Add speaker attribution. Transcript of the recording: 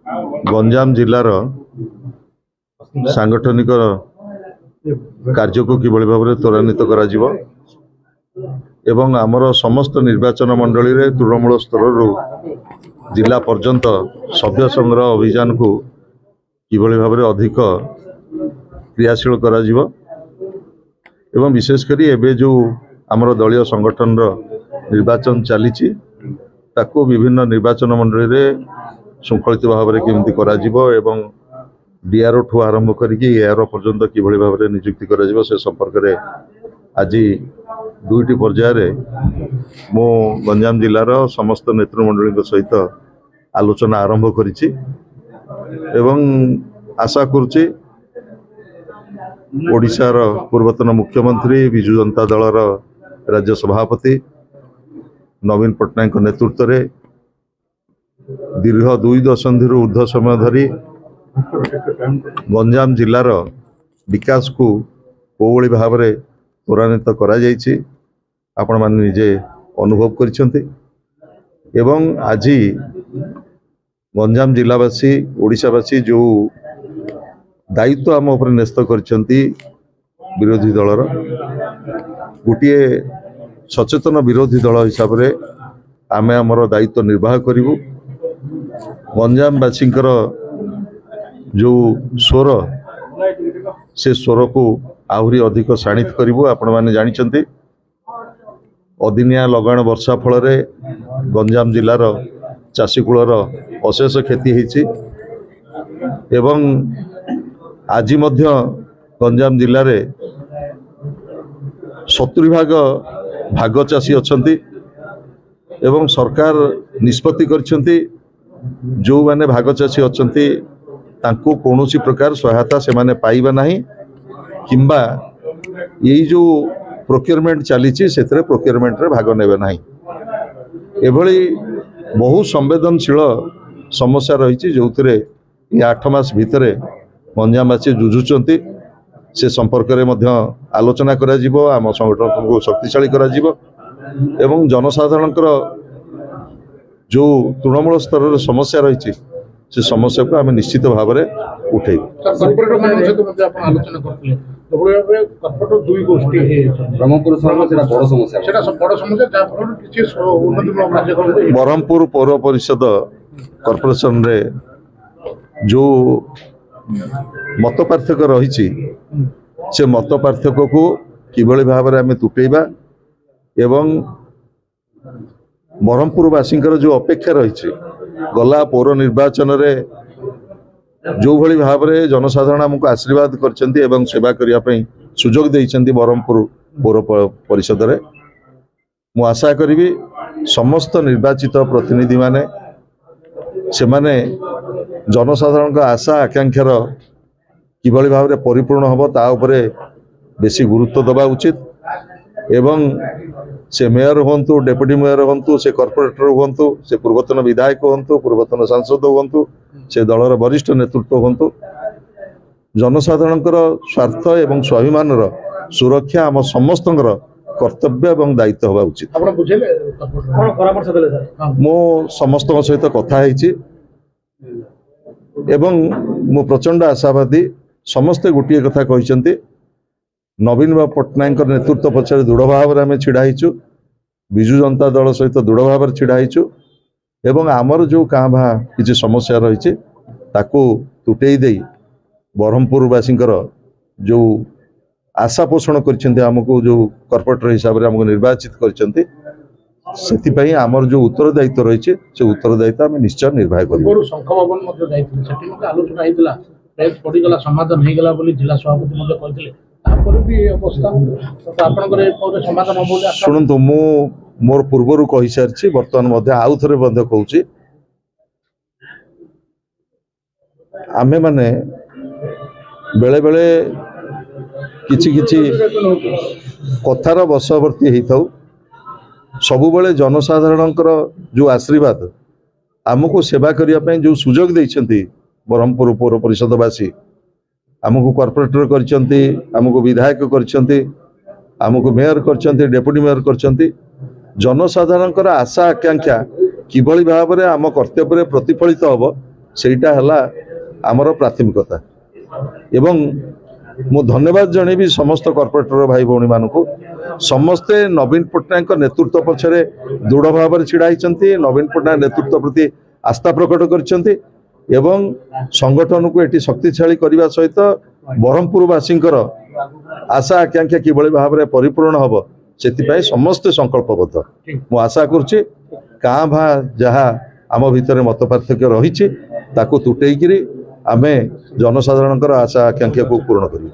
Speaker 1: गंजाम जिलार सांगठनिक कार्य को किभली भाव में त्वरान्वित करा जिवो एवं आमर समस्त निर्वाचन मंडली रे तृणमूल स्तर जिला पर्यंत सभ्य संग्रह अभियान को किभली भाव में अधिक क्रियाशील करा जिवो एवं विशेषकर एबे जो आमर दलीय संगठन निर्वाचन चली ताको विभिन्न निर्वाचन मंडली रे शृंखलित भाव में केमती करा जिवो एवं डीआरओ ठू आरंभ करके एआरओ पर्यंत किभली भाव में नियुक्ति करा जिवो से संपर्क में आज दुईटी पर्यायर मो गंजाम जिलार समस्त नेतृमंडली सहित आलोचना आरंभ करिछि एवं आशा करुछि ओडिशार पूर्वतन मुख्यमंत्री विजु जनता दलर राज्य सभापति नवीन पट्टनायक नेतृत्व में दीर्घ 2 दशंधि ऊर्ध्व समय धरी गंजाम जिलार विकास को कोभली भाव में त्वरान्वित करा जायछि आपण माने निजे अनुभव करिसेंति एवं आज गंजाम जिलावासी ओडिशावासी जो दायित्व आम उपर न्यस्त करिसेंति विरोधी दलर गोटे सचेतन विरोधी दल हिसाब से आमे आमर दायित्व निर्वाह करिवु गंजामवासींकर जो स्वर से स्वर को आहरी अधिक शाणित करिवु आपण माने जानिचंती अदिनिया लगाण वर्षा फल गंजाम जिलार चाषीकूलर अशेष क्षति होइछि एवं आज मध्य गंजाम जिले में 70% भाग चाषी अछंती एवं सरकार निष्पत्ति करछंती जो माने भाग चाषी अछंती तांको कोनोसी प्रकार सहायता से माने पाइबा नाही किंबा यही जो प्रोक्योरमेंट चली प्रोक्योरमेंट रे भाग नेबे नाही एभली बहु संवेदनशील समस्या रही जो 8 मास भितर गंजामवासी जुझुचंती से संपर्क में मध्य आलोचना करा जिवो आम संगठन को शक्तिशाली करा जिवो एवं जनसाधारणकर जो तृणमूल स्तर रे समस्या रही से समस्या को आम निश्चित भाव में उठे ब्रह्मपुर पौर परिषद कॉर्पोरेशन रे जो मत पार्थक्य रही से मत पार्थक्य को किभली भाव में आम तुटेबा एवं ब्रह्मपुरवासी जो अपेक्षा रही गला पौर निर्वाचन रे जो भली भाव में जनसाधारण आमको आशीर्वाद करछंती एवं सेवा करिया पई सुजोग देइछंती ब्रह्मपुर पौर परिषद रे मु आशा करिवि समस्त निर्वाचित प्रतिनिधि माने से माने जनसाधारण का आशा आकांक्षार किभली भाव में परिपूर्ण हम ता उपरे बेसी गुरुत्व दबा उचित एवं से मेयर हूँ डेप्यूटी मेयर हूँ से कॉर्पोरेटर हूँ से पूर्वतन विधायक हूँ पूर्वतन सांसद हूँ से दलर वरिष्ठ नेतृत्व हूँ जनसाधारण स्वार्थ एवं स्वाभिमान सुरक्षा आम समस्त कर्तव्य एवं दायित्व हवा उचित मो समस्त सहित कथा एवं मो प्रचंड आशावादी समस्ते गोटे कथा कहते नवीन पट्टनायक नेतृत्व पछाड़ दृढ़ भाव में आम छिड़ाईचु विजु जनता दल सहित दृढ़ भाव में छिड़ाईचु एवं आमर जो काँ भा किसी समस्या रही ताकू तुटे दे ब्रह्मपुरवासी जो आशा पोषण करमको जो कॉर्पोरेटर हिसाब से आमको निर्वाचित करमर जो उत्तरदायित्व रही से उत्तरदायित्व आम निश्चय निर्वाह कर शुणु मोर पूर्वर कही सारी बर्तमान आउ थे कहूँ आमे माने बेले बेले किछि किछि कथार बशवर्ती होता सबु बेले जनसाधारण जो आशीर्वाद आमको सेवा करने जो सुजोग देइछंती ब्रह्मपुर पौर परिषदवासी आमको कॉर्पोरेटर करछंती आमको विधायक करछंती आमको मेयर करछंती डेप्यूटी मेयर करछंती जनसाधारण आशा आकांक्षा किभली भाव में आम कर्तव्य प्रतिफलित हम ସେଇଟା ହେଲା ଆମର ପ୍ରାଥମିକତା। ଏବଂ ମୁଁ ଧନ୍ୟବାଦ ଜଣେଇବି ସମସ୍ତ କର୍ପୋରେଟର ଭାଇ ଭଉଣୀ ମାନଙ୍କୁ। ସମସ୍ତେ ନବୀନ पट्टनायक नेतृत्व पछरे दृढ़ भाव छिड़ा होती। नवीन पट्टनायक नेतृत्व प्रति आस्था प्रकट करछन्ती एवं संगठन को एटी शक्तिशाली करने सहित ब्रह्मपुरवासी आशा आकांक्षा किभली भाव में परिपूर्ण हम से समस्ते संकल्पबद्ध। मु आशा करुच्ची काँ भा जहाँ आम भितर मत पार्थक्य रही तुटेकरी आमे जनसाधारण आशा आकांक्षा को पूर्ण करिए।